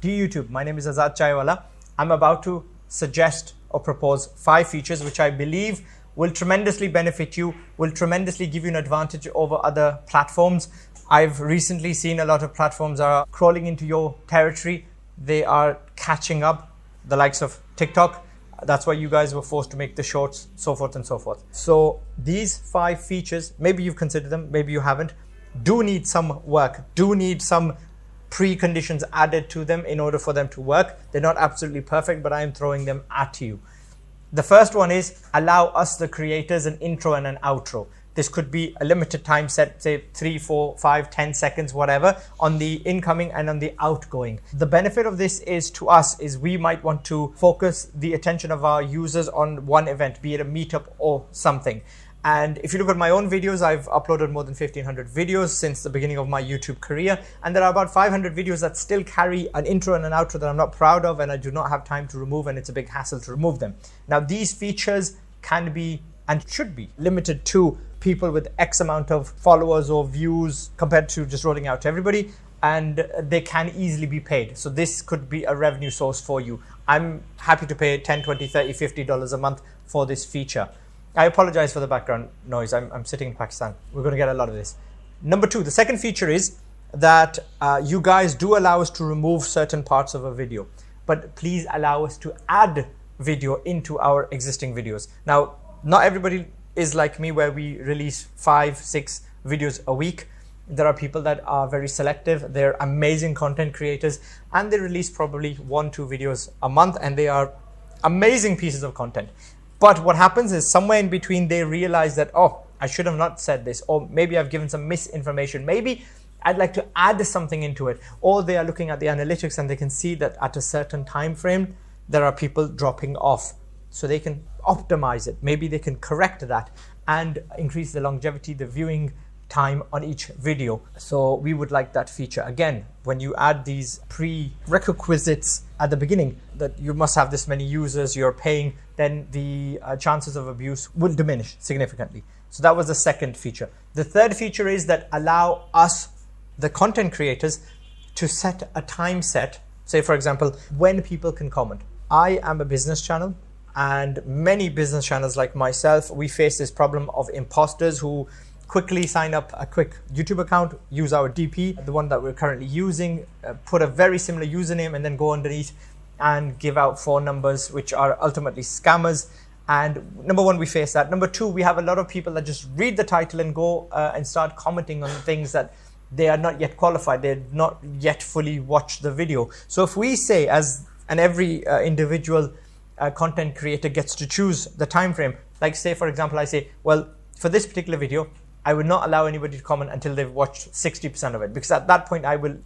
Dear YouTube, my name is Azad Chaiwala. I'm about to suggest or propose 5 features which I believe will tremendously benefit you, will tremendously give you an advantage over other platforms. I've recently seen a lot of platforms are crawling into your territory. They are catching up, the likes of TikTok. That's why you guys were forced to make the shorts, so forth and so forth. So these 5 features, maybe you've considered them, maybe you haven't, do need some work, do need some preconditions added to them in order for them to work. They're not absolutely perfect, but I am throwing them at you. The first one is allow us, the creators, an intro and an outro. This could be a limited time set, say 3, 4, 5, 10 seconds, whatever, on the incoming and on the outgoing. The benefit of this is to us is we might want to focus the attention of our users on one event, be it a meetup or something. And if you look at my own videos, I've uploaded more than 1,500 videos since the beginning of my YouTube career. And there are about 500 videos that still carry an intro and an outro that I'm not proud of and I do not have time to remove, and it's a big hassle to remove them. Now, these features can be and should be limited to people with X amount of followers or views compared to just rolling out to everybody. And they can easily be paid. So this could be a revenue source for you. I'm happy to pay $10, $20, $30, $50 a month for this feature. I apologize for the background noise. I'm sitting in Pakistan. We're going to get a lot of this. Number 2, the second feature is that you guys do allow us to remove certain parts of a video, but please allow us to add video into our existing videos. Now, not everybody is like me where we release 5, 6 videos a week. There are people that are very selective. They're amazing content creators and they release probably 1, 2 videos a month, and they are amazing pieces of content. But what happens is somewhere in between they realize that, oh, I should have not said this, or maybe I've given some misinformation. Maybe I'd like to add something into it. Or they are looking at the analytics and they can see that at a certain time frame, there are people dropping off. So they can optimize it. Maybe they can correct that and increase the longevity, the viewing time on each video. So we would like that feature. Again, when you add these prerequisites at the beginning, that you must have this many users, you're paying, then the chances of abuse will diminish significantly. So that was the second feature. The third feature is that allow us, the content creators, to set a time set. Say, for example, when people can comment. I am a business channel, and many business channels like myself, we face this problem of imposters who quickly sign up a quick YouTube account, use our DP, the one that we're currently using, put a very similar username, and then go underneath and give out phone numbers, which are ultimately scammers. And number 1, we face that. Number 2, we have a lot of people that just read the title and go and start commenting on things that they are not yet qualified. They're not yet fully watched the video. So if we say, and every individual content creator gets to choose the time frame. Like, say, for example, I say, well, for this particular video, I would not allow anybody to comment until they've watched 60% of it, because at that point I will,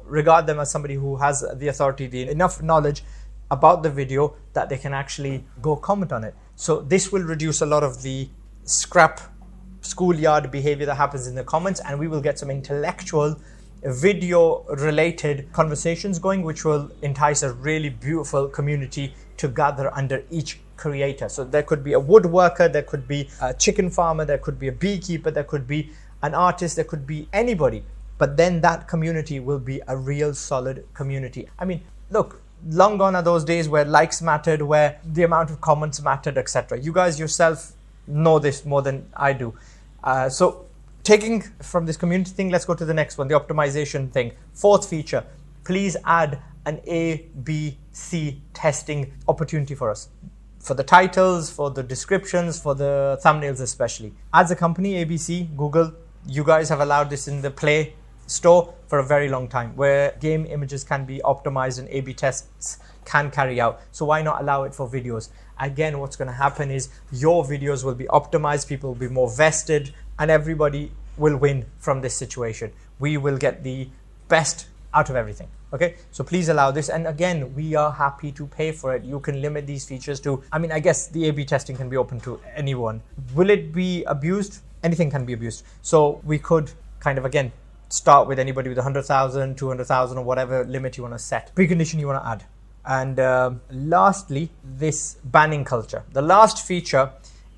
regard them as somebody who has the authority, enough knowledge about the video that they can actually go comment on it. So this will reduce a lot of the scrap schoolyard behavior that happens in the comments, and we will get some intellectual video related conversations going, which will entice a really beautiful community to gather under each creator. So there could be a woodworker, there could be a chicken farmer, there could be a beekeeper, there could be an artist, there could be anybody. But then that community will be a real solid community. I mean, look, long gone are those days where likes mattered, where the amount of comments mattered, etc. You guys yourself know this more than I do. So taking from this community thing, let's go to the next one, the optimization thing. 4th feature, please add an A/B/C testing opportunity for us. For the titles, for the descriptions, for the thumbnails especially. As a company, ABC, Google, you guys have allowed this in the Play Store for a very long time, where game images can be optimized and A/B tests can carry out. So why not allow it for videos? Again, what's going to happen is your videos will be optimized, people will be more vested, and everybody will win from this situation. We will get the best out of everything. Okay, so please allow this. And again, we are happy to pay for it. You can limit these features to, I guess the A/B testing can be open to anyone. Will it be abused? Anything can be abused. So we could kind of, again, start with anybody with 100,000, 200,000, or whatever limit you want to set, precondition you want to add. And lastly, this banning culture. The last feature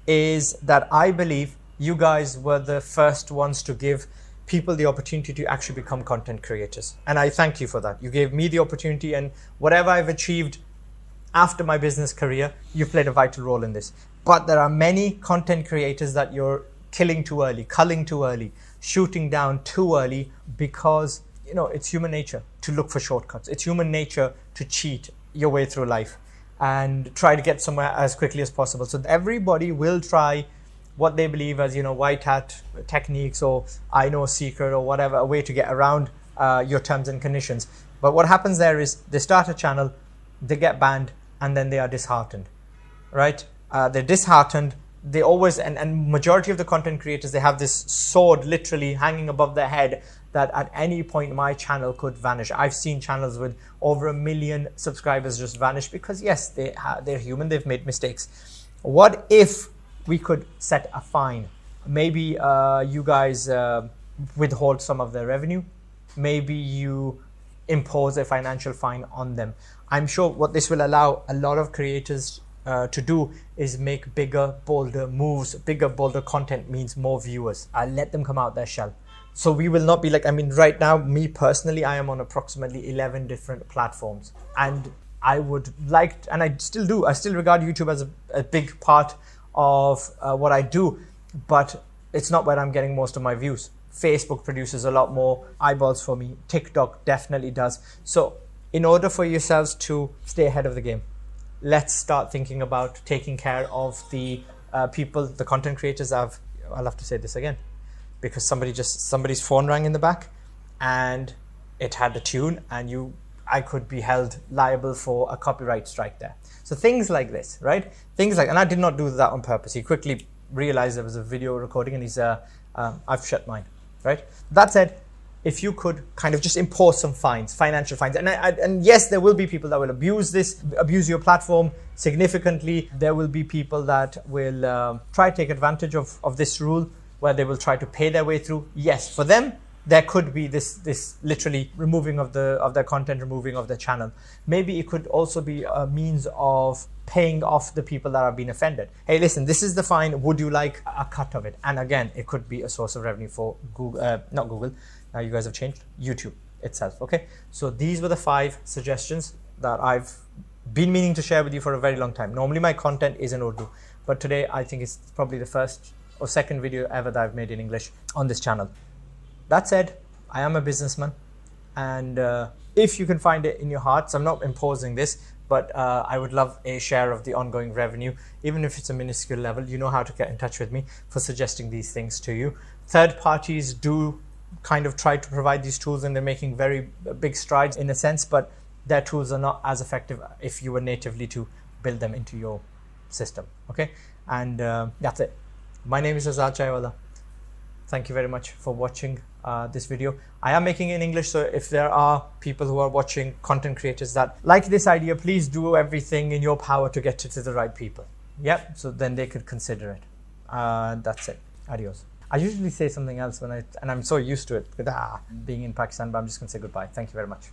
is that I believe you guys were the first ones to give people the opportunity to actually become content creators. And I thank you for that. You gave me the opportunity, and whatever I've achieved after my business career, you've played a vital role in this. But there are many content creators that you're killing too early, culling too early, shooting down too early, because it's human nature to look for shortcuts. It's human nature to cheat your way through life and try to get somewhere as quickly as possible. So everybody will try what they believe as white hat techniques, or I know a secret, or whatever, a way to get around your terms and conditions. But what happens there is they start a channel, they get banned, and then they are disheartened, right? They're disheartened. They always, and majority of the content creators, they have this sword literally hanging above their head that at any point my channel could vanish. I've seen channels with over 1 million subscribers just vanish because yes, they're human, they've made mistakes. What if we could set a fine? Maybe you guys withhold some of their revenue. Maybe you impose a financial fine on them. I'm sure what this will allow a lot of creators to do is make bigger, bolder moves. Bigger, bolder content means more viewers. I'll let them come out their shell. So we will not be like, right now, me personally, I am on approximately 11 different platforms. And I would like, and I still do, I still regard YouTube as a big part of what I do, but it's not where I'm getting most of my views. Facebook produces a lot more eyeballs for me. TikTok definitely does. So in order for yourselves to stay ahead of the game, let's start thinking about taking care of the people, the content creators. I'll have to say this again, because somebody's phone rang in the back and it had a tune, and I could be held liable for a copyright strike there. So things like this, right? And I did not do that on purpose. He quickly realized there was a video recording, and he's I've shut mine, right? That said, if you could kind of just impose some fines, financial fines, and yes, there will be people that will abuse your platform significantly. There will be people that will try to take advantage of this rule, where they will try to pay their way through. Yes, for them, there could be this literally removing of their content, removing of their channel. Maybe it could also be a means of paying off the people that have been offended. Hey, listen, this is the fine. Would you like a cut of it? And again, it could be a source of revenue for Google, not Google. Now you guys have changed, YouTube itself. Okay, so these were the 5 suggestions that I've been meaning to share with you for a very long time. Normally my content is in Urdu, but today I think it's probably the first or second video ever that I've made in English on this channel. That said, I am a businessman, and if you can find it in your hearts, I'm not imposing this, but I would love a share of the ongoing revenue, even if it's a minuscule level. You know how to get in touch with me for suggesting these things to you. Third parties do kind of try to provide these tools, and they're making very big strides in a sense, but their tools are not as effective if you were natively to build them into your system. Okay, and that's it. My name is Azad Chaiwala. Thank you very much for watching this video. I am making it in English, so if there are people who are watching, content creators that like this idea, please do everything in your power to get it to the right people. Yep, so then they could consider it. That's it. Adios. I usually say something else and I'm so used to it with being in Pakistan, but I'm just going to say goodbye. Thank you very much.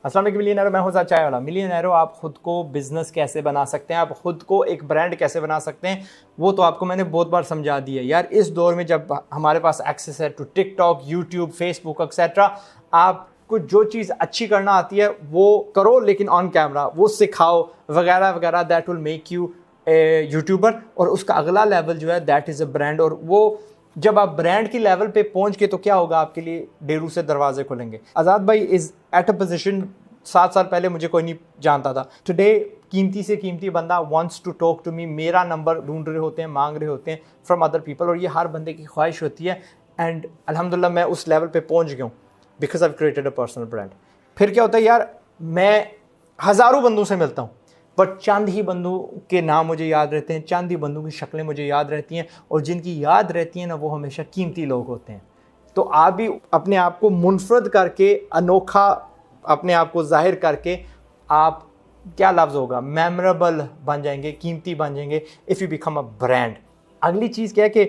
अस्सलाम वालेकुम मिलियनेरो, मैं हूं अज़ाद चायवाला। मिलियनेरो, आप खुद को business कैसे बना सकते हैं, आप खुद को एक ब्रांड कैसे बना सकते हैं, वो तो आपको मैंने बहुत बार समझा दिया यार। इस दौर में जब हमारे पास एक्सेस है to TikTok, YouTube, Facebook etcetera, आपको जो चीज़ अच्छी करना आती है वो करो, लेकिन ऑन कैमरा वो सिखाओ वगैरह वगैरह। That will make U A YouTuber. और उसका अगला लेवल जो है दैट इज़ अ ब्रांड। और वो जब आप ब्रांड की लेवल पे पहुंच के, तो क्या होगा, आपके लिए डेरू से दरवाजे खुलेंगे। आज़ाद भाई इज़ एट अ पोजिशन, 7 साल पहले मुझे कोई नहीं जानता था। टुडे कीमती से कीमती बंदा wants to talk to me, मेरा नंबर ढूंढ रहे होते हैं, मांग रहे होते हैं from other people, और ये हर बंदे की ख्वाहिश होती है। एंड अल्हम्दुलिल्लाह मैं उस लेवल पे पहुंच गया हूँ because I created a personal brand. फिर क्या होता है यार, मैं हज़ारों बंदों से मिलता हूँ बट चंद ही बंदों के नाम मुझे याद रहते हैं, चंद ही बंदों की शक्लें मुझे याद रहती हैं, और जिनकी याद रहती हैं ना वो हमेशा कीमती लोग होते हैं। तो आप भी अपने आप को मुनफरद करके, अनोखा अपने आप को जाहिर करके, आप क्या लफ्ज़ होगा, मेमोरेबल बन जाएंगे, कीमती बन जाएंगे if you become a brand. अगली चीज़ क्या है कि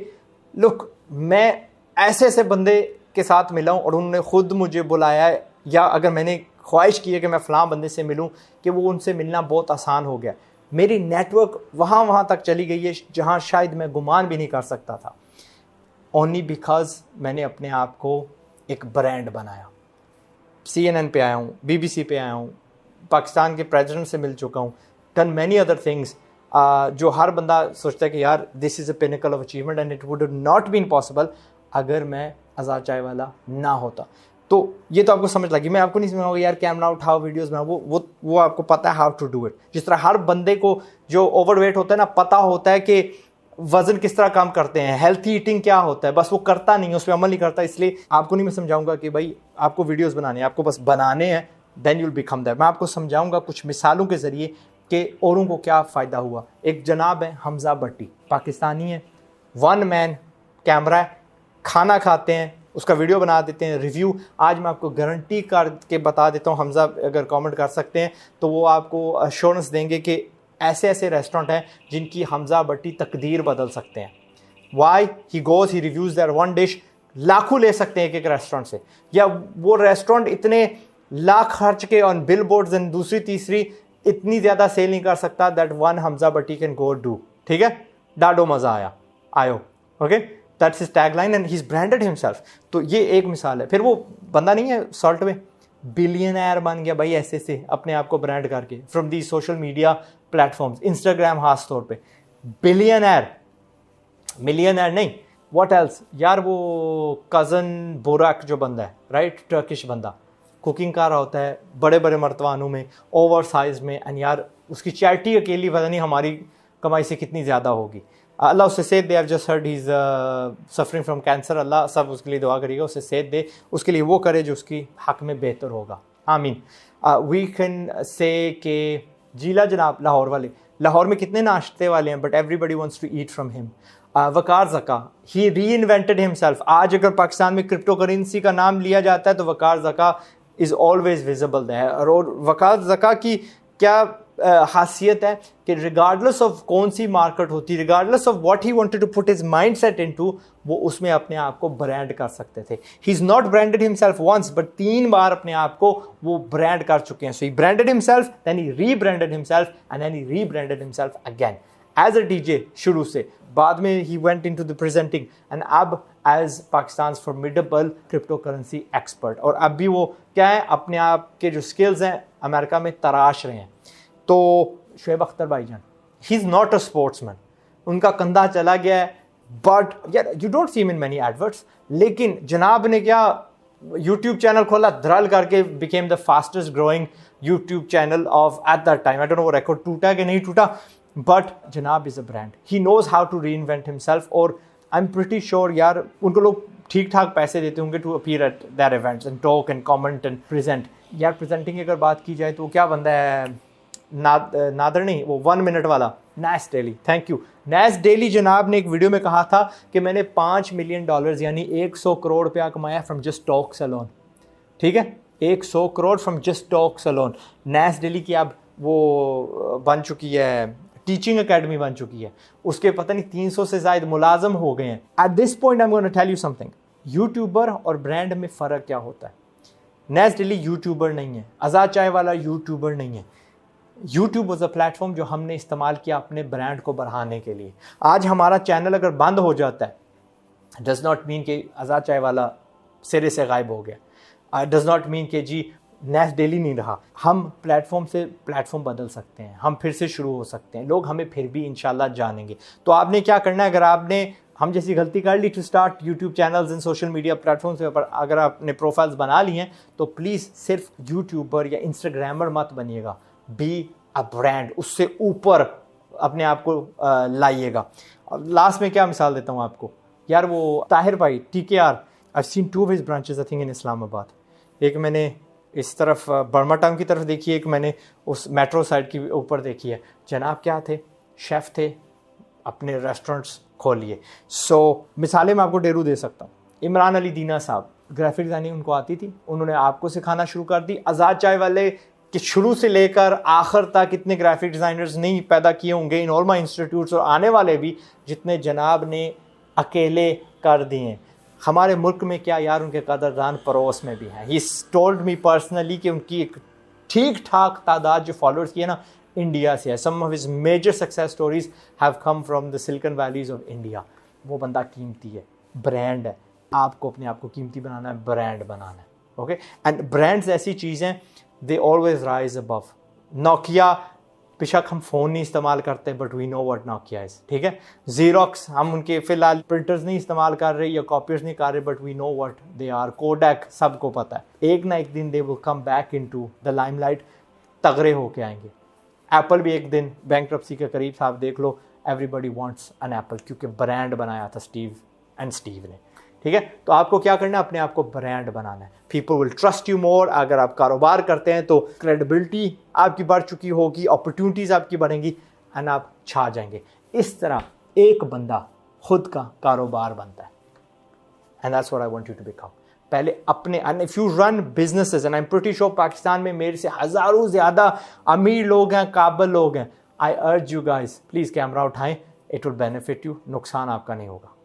लुक, मैं ऐसे ऐसे बंदे के साथ मिला हूँ और उन्होंने ख़ुद मुझे बुलाया है, या अगर मैंने ख्वाहिश की है कि मैं फ़लाँ बंदे से मिलूँ, कि वो उनसे मिलना बहुत आसान हो गया। मेरी नेटवर्क वहाँ तक चली गई है जहाँ शायद मैं गुमान भी नहीं कर सकता था, ओनली बिकॉज मैंने अपने आप को एक ब्रांड बनाया। CNN पे आया हूँ, BBC पे आया हूँ, पाकिस्तान के प्रेसिडेंट से मिल चुका हूँ, डन मैनी अदर थिंग्स जो हर बंदा सोचता है कि यार this is a pinnacle of achievement and it would not been possible अगर मैं आज़ाद चायवाला ना होता। तो ये तो आपको समझ लगी। मैं आपको नहीं समझाऊंगा यार कैमरा उठाओ, वीडियोस बनाओ, वो आपको पता है हाउ टू डू इट। जिस तरह हर बंदे को जो ओवरवेट होता है ना, पता होता है कि वजन किस तरह काम करते हैं, हेल्थी ईटिंग क्या होता है, बस वो करता नहीं है, उस पर अमल नहीं करता। इसलिए आपको नहीं मैं समझाऊंगा कि भाई आपको वीडियोस बनाने हैं, आपको बस बनाने हैं, देन यूल बिकम दैट। मैं आपको समझाऊंगा कुछ मिसालों के ज़रिए कि औरों को क्या फ़ायदा हुआ। एक जनाब है हमजा भट्टी, पाकिस्तानी है, वन मैन कैमरा है, खाना खाते हैं, उसका वीडियो बना देते हैं, रिव्यू। आज मैं आपको गारंटी करके बता देता हूँ, हमजा अगर कमेंट कर सकते हैं तो वो आपको अश्योरेंस देंगे कि ऐसे ऐसे रेस्टोरेंट हैं जिनकी हमजा भट्टी तकदीर बदल सकते हैं। Why he goes, he reviews their one dish, लाखों ले सकते हैं एक एक रेस्टोरेंट से, या वो रेस्टोरेंट इतने लाख खर्च के ऑन बिल बोर्ड्स एंड दूसरी तीसरी इतनी ज़्यादा सेल नहीं कर सकता that one Hamza Bhatti can go do. ठीक है, डाडो मज़ा आयो, okay, that's his tagline and he is branded himself. तो ये एक मिसाल है। फिर वो बंदा नहीं है सॉल्ट में, बिलियनर बन गया भाई ऐसे से अपने आप को ब्रांड करके, from the social media platforms, Instagram खास तौर पे। बिलियनर, मिलियनर नहीं, व्हाट एल्स यार, वो कज़न बोराक जो बंदा है, राइट, टर्किश बंदा, कुकिंग कर रहा होता है बड़े बड़े मर्तबानों में, ओवर साइज में, एंड यार उसकी चैरिटी अकेली पता नहीं हमारी कमाई से कितनी ज़्यादा होगी। अल्लाह उससे सेहत दे। I just heard he is suffering from cancer. अल्लाह सब उसके लिए दुआ करिएगा, उससे सेहत दे, उसके लिए वो करे जो उसकी हक़ में बेहतर होगा, आमीन। वी कैन से के जीला जनाब लाहौर वाले, लाहौर में कितने नाश्ते वाले हैं, but everybody wants to eat from him. Waqar Zaka, he reinvented himself. आज अगर पाकिस्तान में क्रिप्टो करेंसी का नाम लिया जाता है तो Waqar Zaka is always visible there. और वकार ज़का की क्या खासियत है कि रिगार्डलेस ऑफ कौन सी मार्केट होती, regardless of what he wanted to put his mind set into, वो उसमें अपने आप को ब्रांड कर सकते थे। He is not branded himself once, but 3 बार अपने आप को वो ब्रांड कर चुके हैं। So he branded himself, then he rebranded himself, and then he rebranded himself again as a DJ शुरू से, बाद में he went into the presenting, and अब as Pakistan formidable crypto currency expert. और अब भी वो क्या है, अपने आप के जो स्किल्स हैं अमेरिका में तराश रहे हैं। तो शुएब अख्तर भाईजान, he is not a sportsman, उनका कंधा चला गया है, बट यार you don't see him in many adverts. लेकिन जनाब ने क्या यूट्यूब चैनल खोला, धड़ल करके became the fastest growing YouTube channel of at that time. I don't know वो रिकॉर्ड टूटा कि नहीं टूटा, बट जनाब is a brand, he knows how to reinvent himself. और आई एम प्रिटी श्योर यार उनको लोग ठीक ठाक पैसे देते होंगे to appear at their events and talk and comment and present. यार प्रेजेंटिंग की अगर बात की जाए तो क्या बंदा है, नादर नहीं, वो 1 मिनट वाला, Nas Daily. Thank you Nas Daily. जनाब ने एक वीडियो में कहा था कि मैंने $5 मिलियन यानी 100 करोड़ रुपया कमाया फ्रॉम जस्ट टॉक्स अलोन। ठीक है, 100 crore from just talks alone. Nas Daily की अब वो बन चुकी है, टीचिंग एकेडमी बन चुकी है, उसके पता नहीं 300 से ज़ायद मुलाजम हो गए हैं। At this point I am going to tell you something, YouTuber और ब्रांड में फ़र्क क्या होता है। नैस डेली यूट्यूबर नहीं है, आज़ाद चायवाला यूट्यूबर नहीं है। यूट्यूब वॉज अ प्लेटफॉर्म जो हमने इस्तेमाल किया अपने ब्रांड को बढ़ाने के लिए। आज हमारा चैनल अगर बंद हो जाता है, डज नॉट मीन कि आज़ाद चायवाला सिरे से गायब हो गया, डज नॉट मीन कि जी नैस डेली नहीं रहा। हम प्लेटफॉर्म से प्लेटफॉर्म बदल सकते हैं, हम फिर से शुरू हो सकते हैं, लोग हमें फिर भी इंशाल्लाह जानेंगे। तो आपने क्या करना है, अगर आपने हम जैसी गलती कर ली to start YouTube channels in social media platforms पे, पर अगर आपने प्रोफाइल्स बना ली हैं तो प्लीज़ सिर्फ यूट्यूबर या इंस्टाग्रामर मत बनिएगा, बी अ ब्रांड, उससे ऊपर अपने आप को लाइएगा। लास्ट में क्या मिसाल देता हूँ आपको, यार वो ताहिर भाई TKR, I seen 2 of his branches I think in Islamabad. एक मैंने इस तरफ बर्मा टाउन की तरफ देखी है, एक मैंने उस मेट्रो साइड की ऊपर देखी है। जनाब क्या थे, शेफ़ थे, अपने रेस्टोरेंट्स खोलिए। सो मिसालें मैं आपको डेरू दे सकता हूँ। इमरान अली दीना साहब, ग्राफिक डिज़ाइनिंग उनको आती थी, उन्होंने आपको सिखाना शुरू कर दी। आज़ाद चाय वाले कि शुरू से लेकर आखिर तक इतने ग्राफिक डिज़ाइनर्स नहीं पैदा किए होंगे इन ऑल माई इंस्टीट्यूट्स, और आने वाले भी जितने जनाब ने अकेले कर दिए। हमारे मुल्क में क्या यार, उनके कदरदान पड़ोस में भी हैं। ही टोल्ड मी पर्सनली कि उनकी एक ठीक ठाक तादाद जो फॉलोअर्स की है ना, इंडिया से है। Some of his major success stories have come from the silicon valleys of India. वो बंदा कीमती है, ब्रांड है। आपको अपने आप को कीमती बनाना है, ब्रांड बनाना है। ओके, एंड ब्रांड्स ऐसी चीज़ हैं, they always rise above. Nokia, बेशक हम फ़ोन नहीं इस्तेमाल करते but we know what Nokia is, ठीक है। ज़ीरोक्स, हम उनके फ़िलहाल प्रिंटर्स नहीं इस्तेमाल कर रहे या कॉपीज नहीं कर रहे but we know what they are. Kodak, सबको पता है एक ना एक दिन they will come back into the limelight, तगड़े होके आएंगे। एप्पल भी एक दिन बैंकरप्सी के करीब था, आप देख लो। एवरीबडी वांट्स एन एप्पल, क्योंकि ब्रांड बनाया था स्टीव ने, ठीक है। तो आपको क्या करना है, अपने आप को ब्रांड बनाना है। People will trust you more. अगर आप कारोबार करते हैं तो क्रेडिबिलिटी आपकी बढ़ चुकी होगी, अपॉर्चुनिटीज़ आपकी बढ़ेंगी एंड आप छा जाएंगे। इस तरह एक बंदा खुद का कारोबार बनता है, and that's what I want you to become. पहले अपने, and if you run businesses, and I am pretty sure Pakistan में मेरे से हज़ारों ज़्यादा अमीर लोग हैं, काबिल लोग हैं। I urge you guys, please camera उठाएं, इट विल बेनिफिट यू, नुकसान आपका नहीं होगा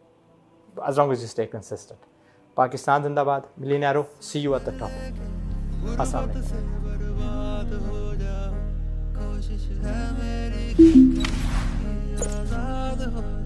as long as you stay consistent. Pakistan zindabad, Millionaire, see you at the top. Assalamualaikum.